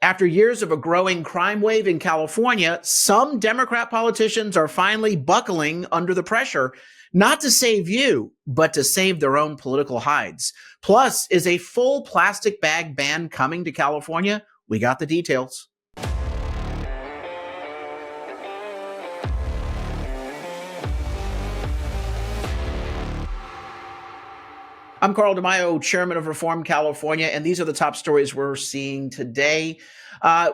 After years of a growing crime wave in California, some Democrat politicians are finally buckling under the pressure, not to save you, but to save their own political hides. Plus, is a full plastic bag ban coming to California? We got the details. I'm Carl DeMaio, chairman of Reform California, and these are the top stories we're seeing today.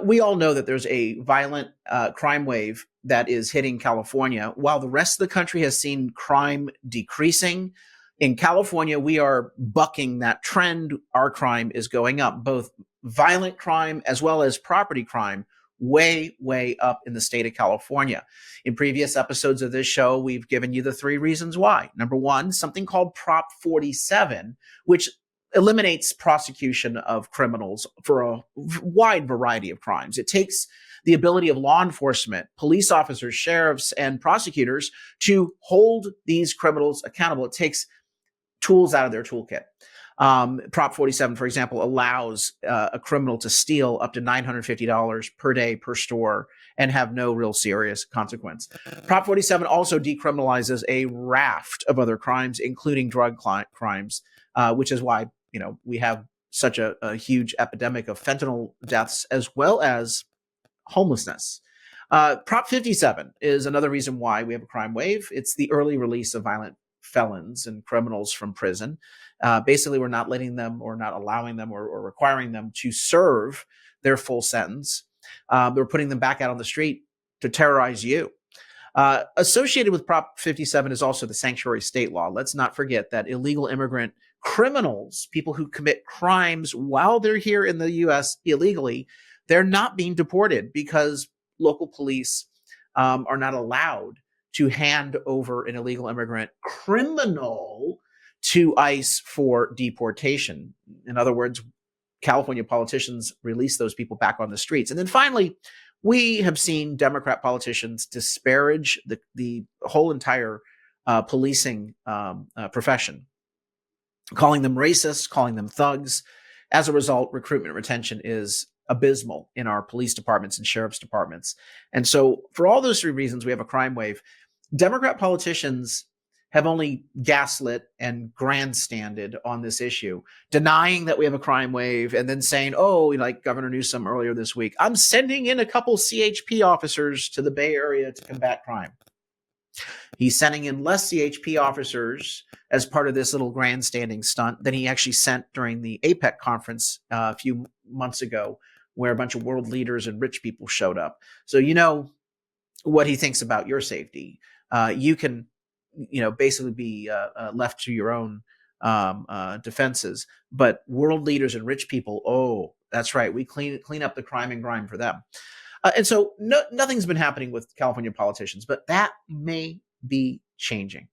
We all know that there's a violent crime wave that is hitting California. While the rest of the country has seen crime decreasing, in California, we are bucking that trend. Our crime is going up, both violent crime as well as property crime, way, way up in the state of California. In previous episodes of this show, we've given you the 3 reasons why. Number 1, something called Prop 47, which eliminates prosecution of criminals for a wide variety of crimes. It takes the ability of law enforcement, police officers, sheriffs, and prosecutors to hold these criminals accountable. It takes tools out of their toolkit. Prop 47, for example, allows a criminal to steal up to $950 per day per store and have no real serious consequence. Prop 47 also decriminalizes a raft of other crimes, including drug crimes, which is why we have such a huge epidemic of fentanyl deaths as well as homelessness. Prop 57 is another reason why we have a crime wave. It's the early release of violent felons and criminals from prison. Basically, we're not letting them or not allowing them or requiring them to serve their full sentence. We're putting them back out on the street to terrorize you. Associated with Prop 57 is also the sanctuary state law. Let's not forget that illegal immigrant criminals, people who commit crimes while they're here in the U.S. illegally, they're not being deported because local police are not allowed to hand over an illegal immigrant criminal to ICE for deportation. In other words, California politicians release those people back on the streets. And then finally, we have seen Democrat politicians disparage the whole entire policing profession, calling them racist, calling them thugs. As a result, recruitment retention is abysmal in our police departments and sheriff's departments. And so for all those 3 reasons, we have a crime wave. Democrat politicians have only gaslit and grandstanded on this issue, denying that we have a crime wave and then saying, like Governor Newsom earlier this week, I'm sending in a couple CHP officers to the Bay Area to combat crime. He's sending in less CHP officers as part of this little grandstanding stunt than he actually sent during the APEC conference a few months ago, where a bunch of world leaders and rich people showed up. So you know what he thinks about your safety. You can basically be left to your own defenses. But world leaders and rich people, that's right, we clean up the crime and grime for them. And so nothing's been happening with California politicians, but that may be changing.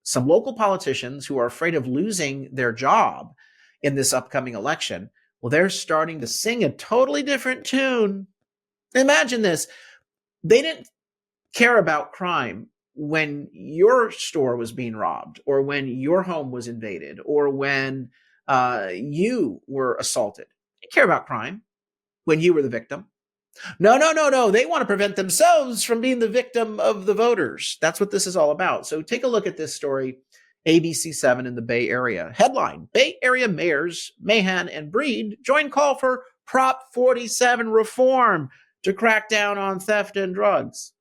Some local politicians who are afraid of losing their job in this upcoming election, well, they're starting to sing a totally different tune. Imagine this. They didn't care about crime when your store was being robbed, or when your home was invaded, or when you were assaulted. They care about crime when you were the victim. No. They want to prevent themselves from being the victim of the voters. That's what this is all about. So take a look at this story, ABC7 in the Bay Area. Headline, Bay Area mayors Mahan and Breed join call for Prop 47 reform to crack down on theft and drugs.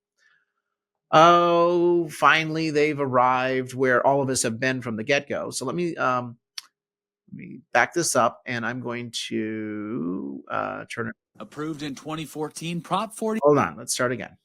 Oh, finally, they've arrived where all of us have been from the get-go. So let me back this up, and I'm going to turn it. Approved in 2014, Prop 40. Hold on, let's start again.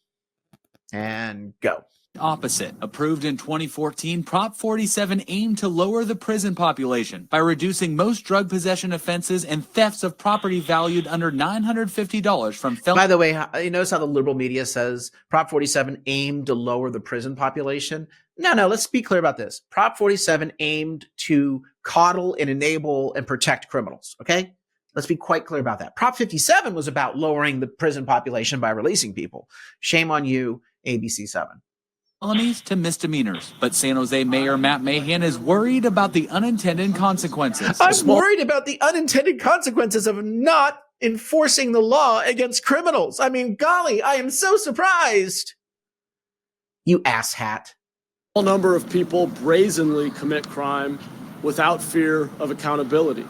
And go. Opposite. Approved in 2014, Prop 47 aimed to lower the prison population by reducing most drug possession offenses and thefts of property valued under $950 from felons. By the way, you notice how the liberal media says Prop 47 aimed to lower the prison population? No, let's be clear about this. Prop 47 aimed to coddle and enable and protect criminals, okay? Let's be quite clear about that. Prop 57 was about lowering the prison population by releasing people. Shame on you, ABC7. Felonies to misdemeanors. But San Jose Mayor Matt Mahan is worried about the unintended consequences. I'm worried about the unintended consequences of not enforcing the law against criminals. I mean, golly, I am so surprised. You asshat. A number of people brazenly commit crime without fear of accountability.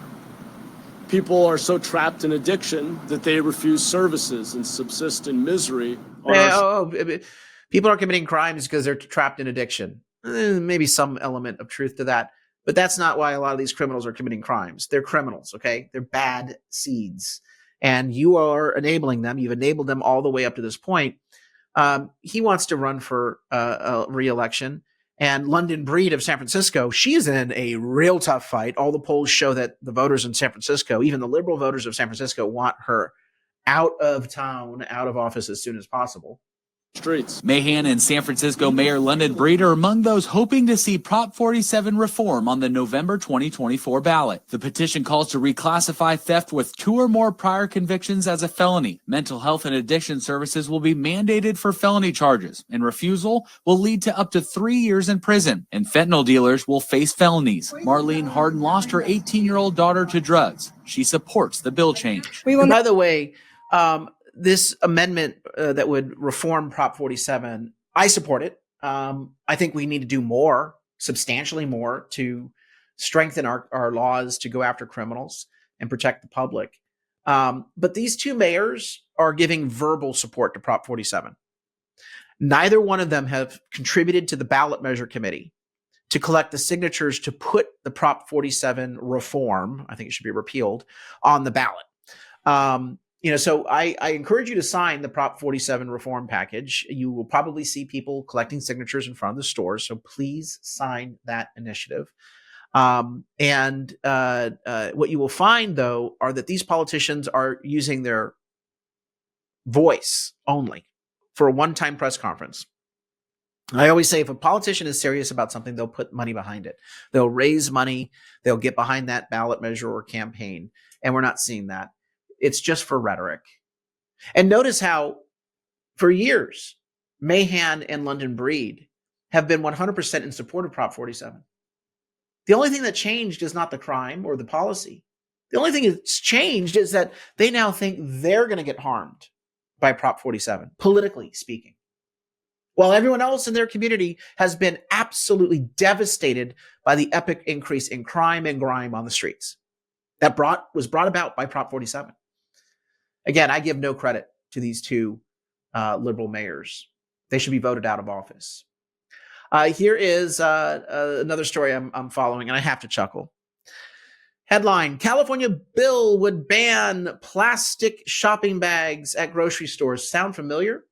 People are so trapped in addiction that they refuse services and subsist in misery. People are committing crimes because they're trapped in addiction. Maybe some element of truth to that. But that's not why a lot of these criminals are committing crimes. They're criminals, okay? They're bad seeds. And you are enabling them. You've enabled them all the way up to this point. He wants to run for a re-election. And London Breed of San Francisco, she is in a real tough fight. All the polls show that the voters in San Francisco, even the liberal voters of San Francisco, want her out of town, out of office as soon as possible. Streets. Mahan and San Francisco Mayor London Breed are among those hoping to see Prop 47 reform on the November 2024 ballot. The petition calls to reclassify theft with 2 or more prior convictions as a felony. Mental health and addiction services will be mandated for felony charges, and refusal will lead to up to 3 years in prison. And fentanyl dealers will face felonies. Marlene Harden lost her 18-year-old daughter to drugs. She supports the bill change. By the way, this amendment that would reform Prop 47, I support it. I think we need to do more, substantially more, to strengthen our laws to go after criminals and protect the public. But these 2 mayors are giving verbal support to Prop 47. Neither one of them have contributed to the ballot measure committee to collect the signatures to put the Prop 47 reform, I think it should be repealed, on the ballot. So I encourage you to sign the Prop 47 reform package. You will probably see people collecting signatures in front of the stores, so please sign that initiative. What you will find, though, are that these politicians are using their voice only for a one-time press conference. I always say if a politician is serious about something, they'll put money behind it. They'll raise money. They'll get behind that ballot measure or campaign, and we're not seeing that. It's just for rhetoric. And notice how, for years, Mahan and London Breed have been 100% in support of Prop 47. The only thing that changed is not the crime or the policy. The only thing that's changed is that they now think they're going to get harmed by Prop 47, politically speaking. While everyone else in their community has been absolutely devastated by the epic increase in crime and grime on the streets that was brought about by Prop 47. Again, I give no credit to these 2 liberal mayors. They should be voted out of office. Here is another story I'm following, and I have to chuckle. Headline: California bill would ban plastic shopping bags at grocery stores. Sound familiar?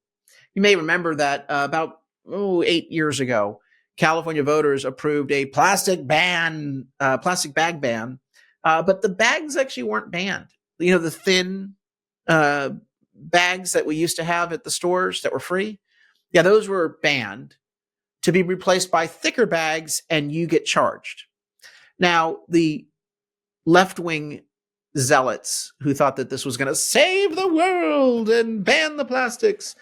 You may remember that about 8 years ago, California voters approved a plastic bag ban, but the bags actually weren't banned. The thin bags that we used to have at the stores that were free. Yeah, those were banned to be replaced by thicker bags, and you get charged. Now, the left-wing zealots who thought that this was going to save the world and ban the plastics,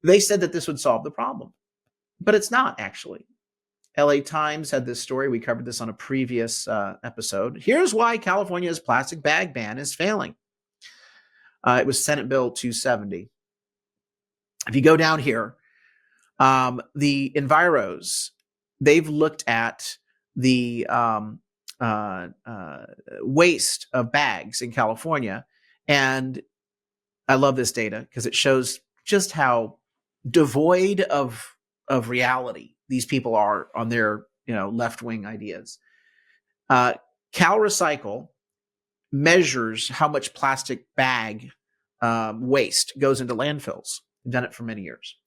they said that this would solve the problem. But it's not, actually. LA Times had this story. We covered this on a previous episode. Here's why California's plastic bag ban is failing. It was Senate Bill 270. If you go down here, the Enviros, they've looked at the waste of bags in California. And I love this data because it shows just how devoid of reality these people are on their left-wing ideas. CalRecycle measures how much plastic bag waste goes into landfills. They've done it for many years.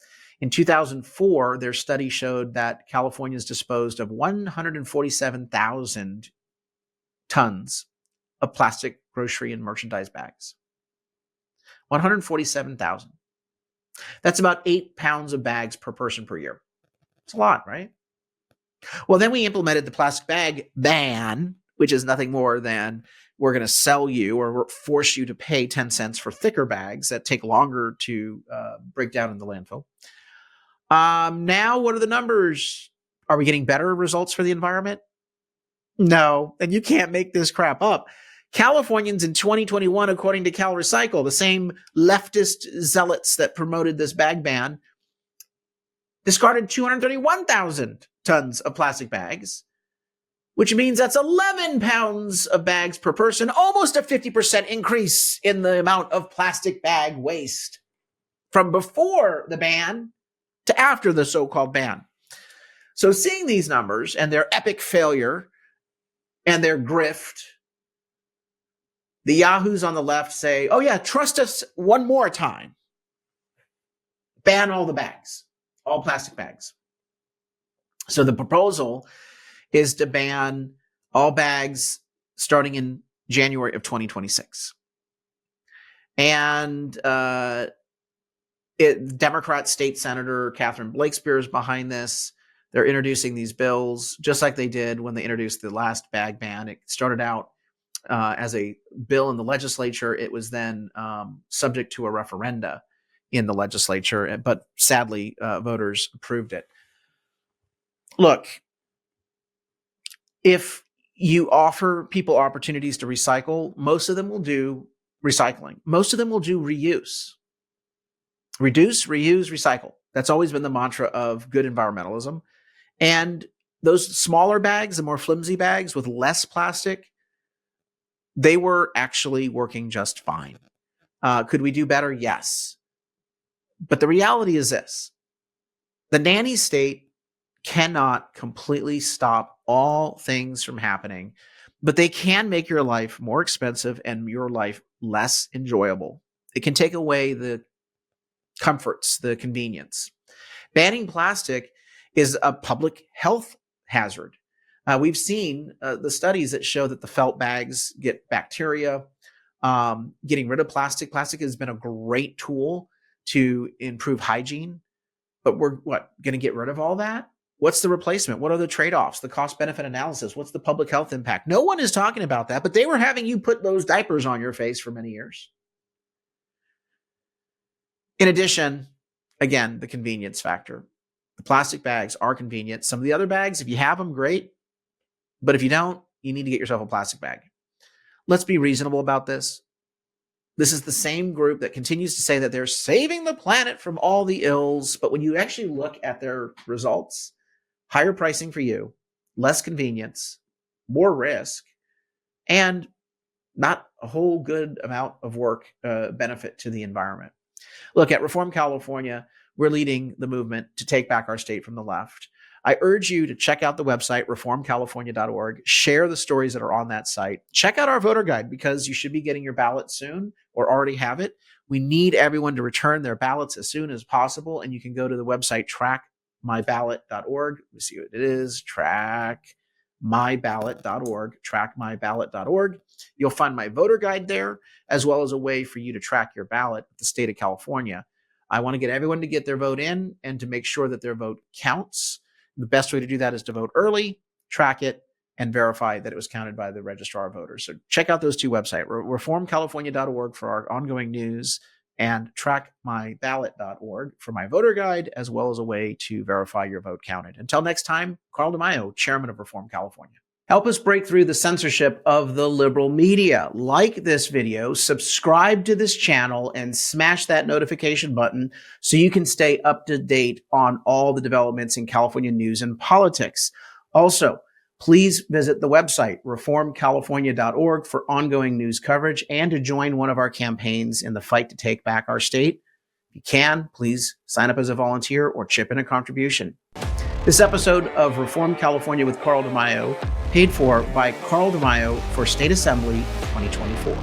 In 2004, their study showed that California's disposed of 147,000 tons of plastic grocery and merchandise bags. 147,000. That's about 8 pounds of bags per person per year. It's a lot, right? Well, then we implemented the plastic bag ban, which is nothing more than we're going to sell you or force you to pay 10 cents for thicker bags that take longer to break down in the landfill. Now, what are the numbers? Are we getting better results for the environment? No, and you can't make this crap up. Californians in 2021, according to CalRecycle, the same leftist zealots that promoted this bag ban, discarded 231,000 tons of plastic bags, which means that's 11 pounds of bags per person, almost a 50% increase in the amount of plastic bag waste from before the ban to after the so-called ban. So seeing these numbers and their epic failure and their grift, the yahoos on the left say, oh yeah, trust us one more time. Ban all the bags, all plastic bags. So the proposal is to ban all bags starting in January of 2026. And Democrat State Senator Catherine Blakespear is behind this. They're introducing these bills just like they did when they introduced the last bag ban. It started out as a bill in the legislature. It was then subject to a referenda in the legislature, but sadly, voters approved it. Look, if you offer people opportunities to recycle, most of them will do recycling. Most of them will do reuse. Reduce, reuse, recycle. That's always been the mantra of good environmentalism. And those smaller bags, the more flimsy bags with less plastic, they were actually working just fine. Could we do better? Yes. But the reality is this. The nanny state cannot completely stop all things from happening, but they can make your life more expensive and your life less enjoyable. It can take away the comforts, the convenience. Banning plastic is a public health hazard. We've seen the studies that show that the felt bags get bacteria. Getting rid of plastic. Plastic has been a great tool to improve hygiene, but we're going to get rid of all that? What's the replacement? What are the trade-offs? The cost-benefit analysis? What's the public health impact? No one is talking about that, but they were having you put those diapers on your face for many years. In addition, again, the convenience factor. The plastic bags are convenient. Some of the other bags, if you have them, great. But if you don't, you need to get yourself a plastic bag. Let's be reasonable about this. This is the same group that continues to say that they're saving the planet from all the ills. But when you actually look at their results, higher pricing for you, less convenience, more risk, and not a whole good amount of work benefit to the environment. Look, at Reform California, we're leading the movement to take back our state from the left. I urge you to check out the website, reformcalifornia.org. Share the stories that are on that site. Check out our voter guide because you should be getting your ballot soon or already have it. We need everyone to return their ballots as soon as possible. And you can go to the website, trackmyballot.org. We see what it is, trackmyballot.org, trackmyballot.org. You'll find my voter guide there, as well as a way for you to track your ballot with the state of California. I want to get everyone to get their vote in and to make sure that their vote counts. The best way to do that is to vote early, track it, and verify that it was counted by the registrar of voters. So check out those two websites, reformcalifornia.org for our ongoing news and trackmyballot.org for my voter guide, as well as a way to verify your vote counted. Until next time, Carl DeMaio, Chairman of Reform California. Help us break through the censorship of the liberal media. Like this video, subscribe to this channel, and smash that notification button so you can stay up to date on all the developments in California news and politics. Also, please visit the website, reformcalifornia.org, for ongoing news coverage and to join one of our campaigns in the fight to take back our state. If you can, please sign up as a volunteer or chip in a contribution. This episode of Reform California with Carl DeMaio, paid for by Carl DeMaio for State Assembly 2024.